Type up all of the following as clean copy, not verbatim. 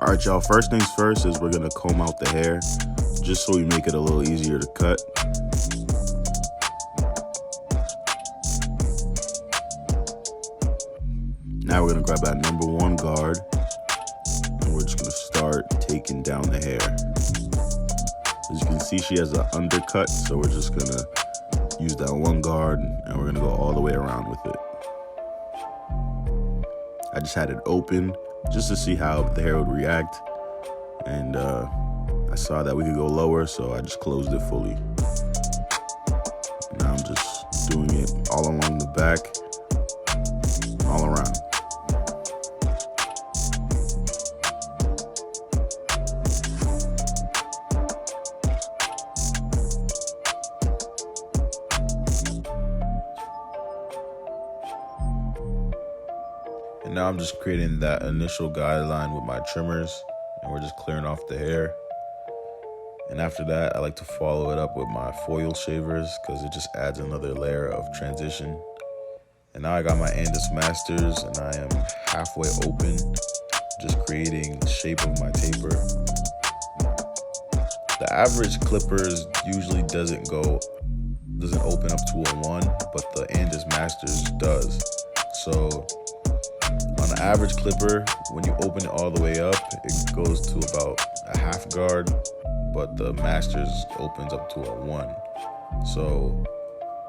All right, y'all, first things first is we're gonna comb out the hair just so we make it a little easier to cut. Now we're gonna grab that number one guard and we're just gonna start taking down the hair. As you can see, she has an undercut, so we're just gonna use that one guard and we're gonna go all the way around with it. I just had it open just to see how the hair would react, and I saw that we could go lower, so I just closed it fully. Now I'm just doing it all along the back, all around. And now I'm just creating that initial guideline with my trimmers, and we're just clearing off the hair. And after that, I like to follow it up with my foil shavers because it just adds another layer of transition. And now I got my Andis Masters and I am halfway open, just creating the shape of my taper. The average clippers usually doesn't open up to a 1, but the Andis Masters does. So on an average clipper, when you open it all the way up, it goes to about a half guard, but the Masters opens up to a 1. So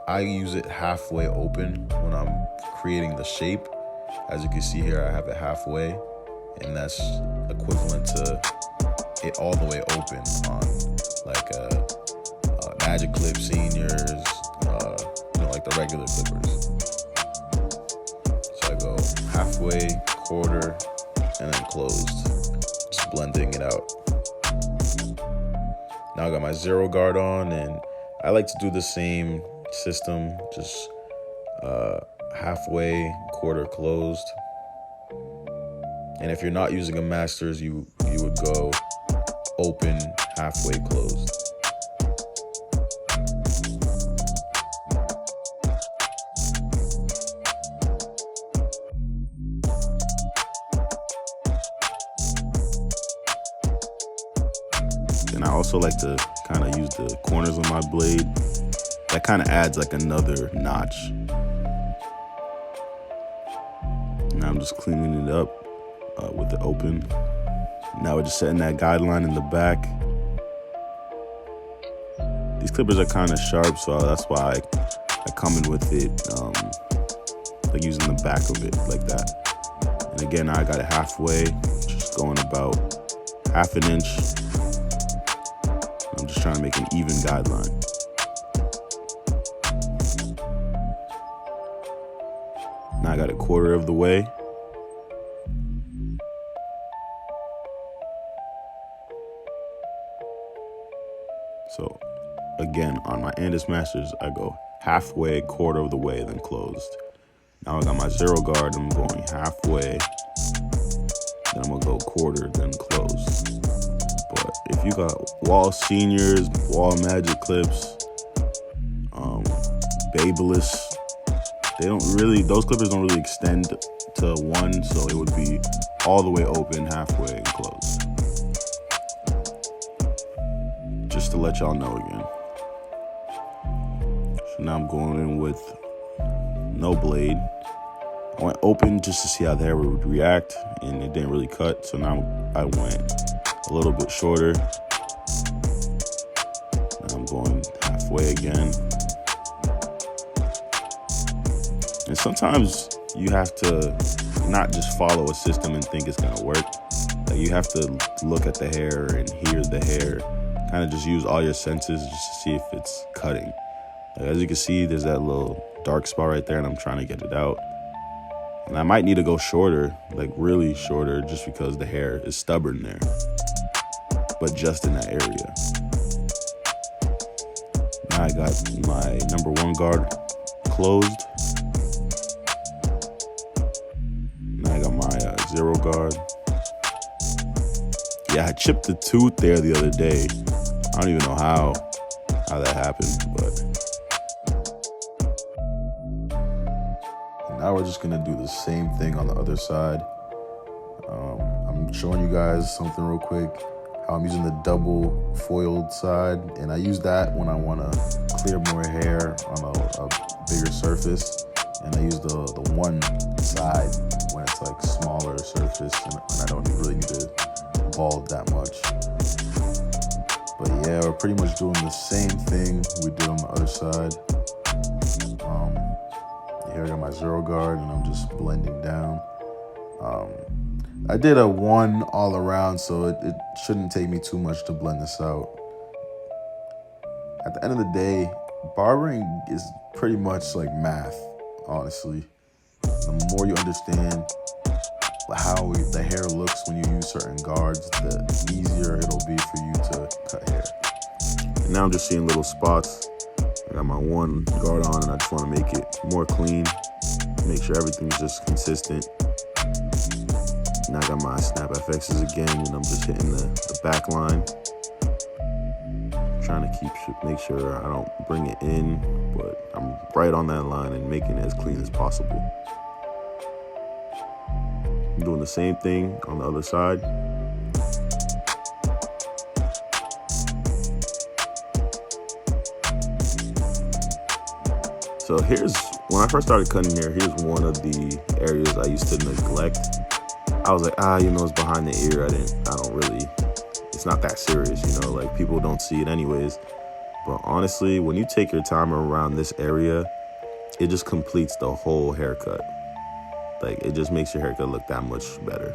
I use it halfway open when I'm creating the shape. As you can see here, I have it halfway, and that's equivalent to it all the way open on like a Magic Clip Seniors, like the regular clippers. So I go halfway, quarter, and then closed, just blending it out. Now I got my zero guard on, and I like to do the same system, just halfway, quarter closed. And if you're not using a Masters, you would go open, halfway closed. And I also like to kind of use the corners of my blade. That kind of adds like another notch. Now I'm just cleaning it up with it open. Now we're just setting that guideline in the back. These clippers are kind of sharp, so that's why I come in with it, like using the back of it like that. And again, I got it halfway, just going about half an inch. I'm just trying to make an even guideline. Now I got a quarter of the way. So again, on my Andis Masters, I go halfway, quarter of the way, then closed. Now I got my zero guard, I'm going halfway, then I'm gonna go quarter, then closed. But if you got Wall Seniors, Wall Magic Clips, Babyliss, those clippers don't really extend to 1, so it would be all the way open, halfway, and closed. Just to let y'all know again. So now I'm going in with no blade. I went open just to see how the hair would react, and it didn't really cut, so now I went a little bit shorter. Now I'm going halfway again. And sometimes you have to not just follow a system and think it's gonna work. Like you have to look at the hair and hear the hair. Kind of just use all your senses just to see if it's cutting. Like as you can see, there's that little dark spot right there, and I'm trying to get it out. And I might need to go shorter, like really shorter, just because the hair is stubborn there. But just in that area. Now I got my number one guard closed. Now I got my zero guard. Yeah, I chipped the tooth there the other day. I don't even know how that happened, but now we're just gonna do the same thing on the other side. I'm showing you guys something real quick. How I'm using the double foiled side, and I use that when I want to clear more hair on a bigger surface, and I use the one side when it's like smaller surface and I don't really need to bald that much. But yeah, we're pretty much doing the same thing we did on the other side. Here I got my zero guard and I'm just blending down. I did a 1 all around, so it shouldn't take me too much to blend this out. At the end of the day, barbering is pretty much like math, honestly. The more you understand how the hair looks when you use certain guards, the easier it'll be for you to cut hair. And now I'm just seeing little spots. I got my 1 guard on and I just want to make it more clean, make sure everything's just consistent. Now I got my snap FXs again and I'm just hitting the back line. Trying to make sure I don't bring it in, but I'm right on that line and making it as clean as possible. I'm doing the same thing on the other side. So when I first started cutting hair, here's one of the areas I used to neglect. I was like, it's behind the ear. It's not that serious, like people don't see it anyways. But honestly, when you take your time around this area, it just completes the whole haircut. Like, it just makes your haircut look that much better.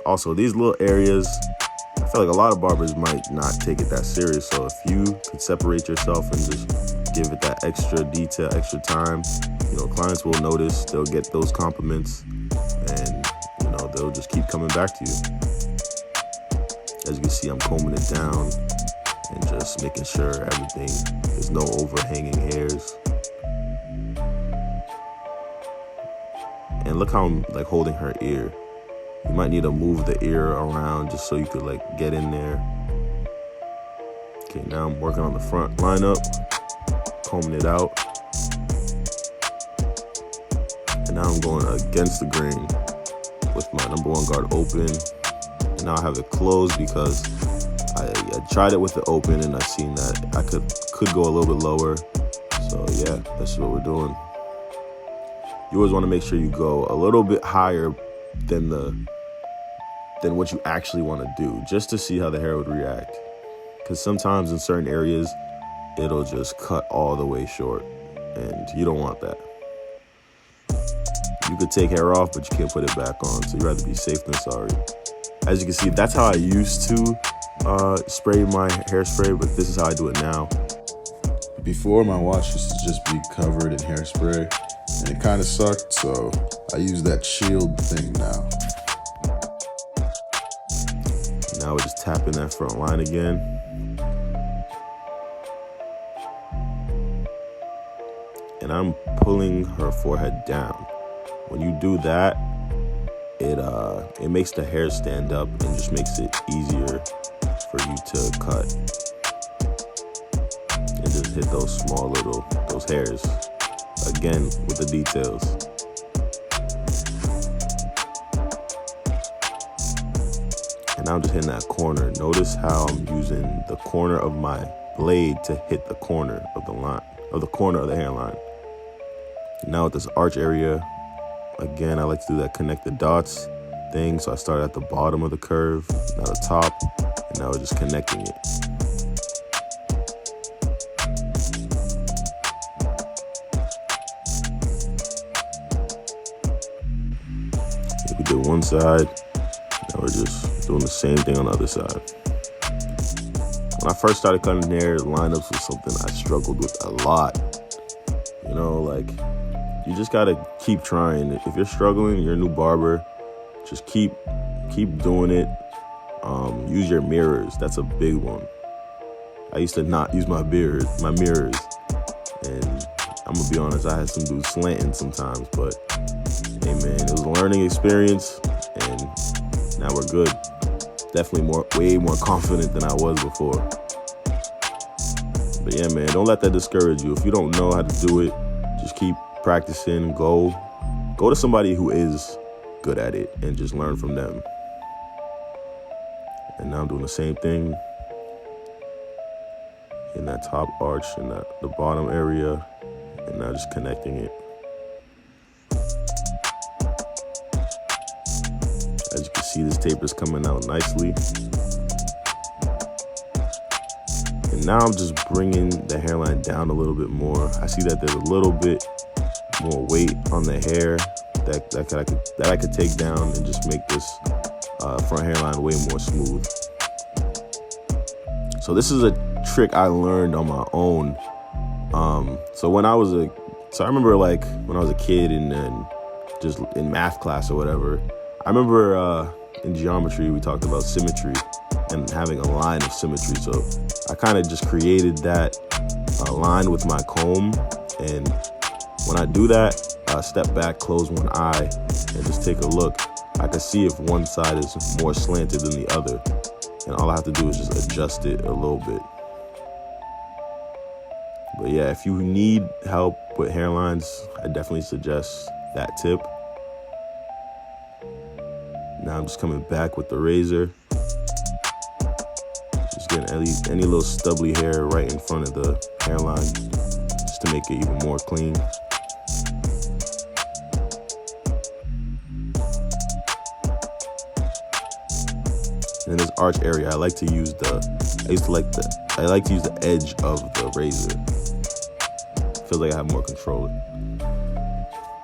Also, these little areas, I feel like a lot of barbers might not take it that serious. So if you could separate yourself and just give it that extra detail, extra time, clients will notice, they'll get those compliments, and they'll just keep coming back to you. As you can see, I'm combing it down and just making sure there's no overhanging hairs. And look how I'm like holding her ear. You might need to move the ear around just so you could like get in there. Okay, now I'm working on the front lineup, combing it out. And now I'm going against the grain with my number 1 guard open. And now I have it closed because I tried it with it open and I seen that I could go a little bit lower. So yeah, that's what we're doing. You always want to make sure you go a little bit higher than what you actually want to do, just to see how the hair would react. Because sometimes in certain areas, it'll just cut all the way short, and you don't want that. You could take hair off, but you can't put it back on, so you'd rather be safe than sorry. As you can see, that's how I used to spray my hairspray, but this is how I do it now. Before, my watch used to just be covered in hairspray, and it kind of sucked, so I use that shield thing now. Now we're just tapping that front line again. And I'm pulling her forehead down. When you do that, it makes the hair stand up and just makes it easier for you to cut. And just hit those those hairs. Again, with the details. And now I'm just hitting that corner. Notice how I'm using the corner of my blade to hit the corner of the line, corner of the hairline. Now with this arch area, again, I like to do that connect the dots thing. So I start at the bottom of the curve, now the top, and now we're just connecting it. We did one side, now we're just doing the same thing on the other side. When I first started cutting hair, lineups was something I struggled with a lot. You just gotta keep trying. If you're struggling, you're a new barber, just keep doing it. Use your mirrors. That's a big one. I used to not use my mirrors, and I'm gonna be honest, I had some dudes slanting sometimes, but hey man, it was a learning experience, and now we're good. Definitely way more confident than I was before. But yeah, man, don't let that discourage you. If you don't know how to do it, just keep practicing. Go to somebody who is good at it and just learn from them. And now I'm doing the same thing in that top arch and the bottom area, and now just connecting it. As you can see, this taper is coming out nicely. And now I'm just bringing the hairline down a little bit more. I see that there's a little bit more weight on the hair that I could take down and just make this front hairline way more smooth. So this is a trick I learned on my own. So I remember like when I was a kid and just in math class or whatever, I remember in geometry we talked about symmetry and having a line of symmetry. So I kind of just created that line with my comb, and when I do that, I step back, close one eye, and just take a look. I can see if one side is more slanted than the other, and all I have to do is just adjust it a little bit. But yeah, if you need help with hairlines, I definitely suggest that tip. Now I'm just coming back with the razor. Just getting any little stubbly hair right in front of the hairline, just to make it even more clean. And in this arch area, I like to use the edge of the razor. Feels like I have more control.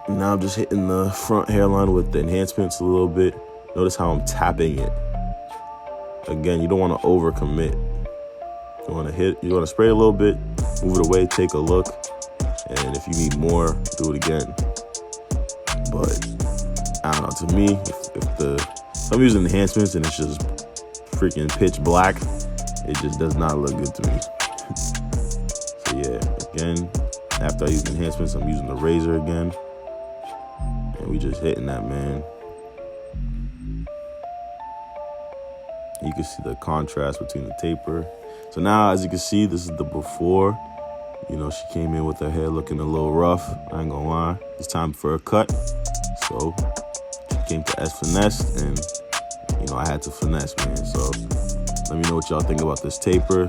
And now I'm just hitting the front hairline with the enhancements a little bit. Notice how I'm tapping it. Again, you don't want to overcommit. You want to spray a little bit, move it away, take a look, and if you need more, do it again. But I don't know, to me, if I'm using enhancements and it's just freaking pitch black, it just does not look good to me. So yeah, again, after I use enhancements, I'm using the razor again, and we just hitting that, man. You can see the contrast between the taper. So now, as you can see, this is the before. You know, she came in with her hair looking a little rough. I ain't gonna lie. It's time for a cut. So she came to finesse, and you know, I had to finesse, man. So let me know what y'all think about this taper.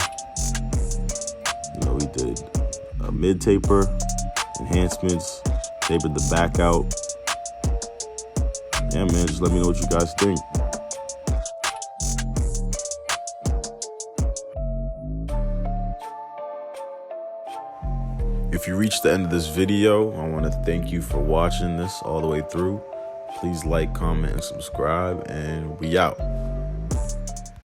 You know, we did a mid taper, enhancements, tapered the back out. Yeah, man, just let me know what you guys think. If you reached the end of this video, I want to thank you for watching this all the way through. Please like, comment, and subscribe, and we out.